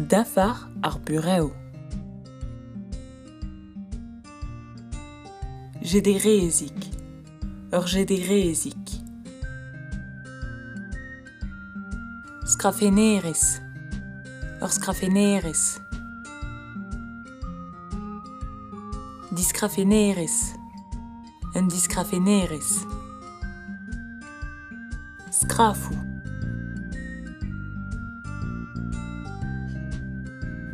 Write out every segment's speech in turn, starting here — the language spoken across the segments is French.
Dafar ar burev. Jederezik, ur jederezik. Skrafenerez, ur skrafenerez. Diskrafenerez, un diskrafenerez. Skrafou.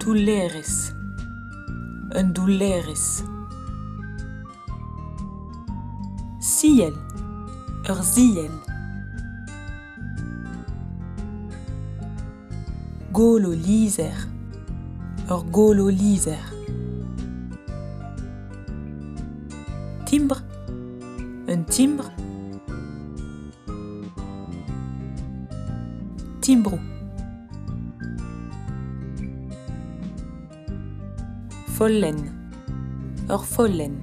Doulerez, un doulerez. Siel, ur ziel. Golo lizer, ur golo lizer. Timbre, un timbre. Timbrou. Follen, ur follen.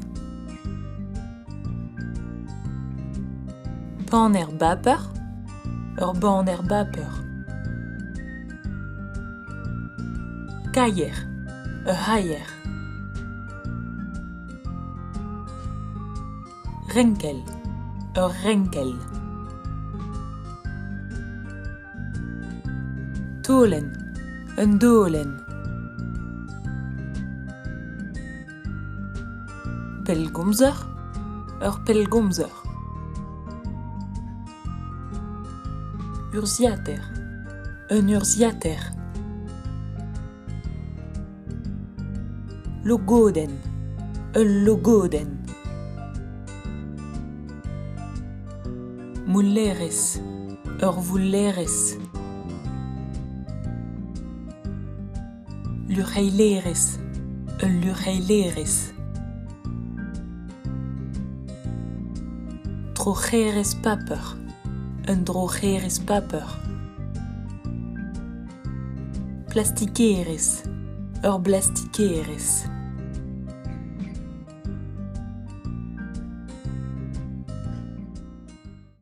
Banner baper, ur banner baper. Kaier, ur haier. Renkel, ur renkel. Tolen, un dolen. Pellgomzer, ur pellgomzer. Urziater, un urziater. Logoden, un logoden. Moulerez, ur voulerez. Lurheilerez, un lurheilerez. Drocherez paper, un drocherez paper. Plastikerez, ur blastikerez.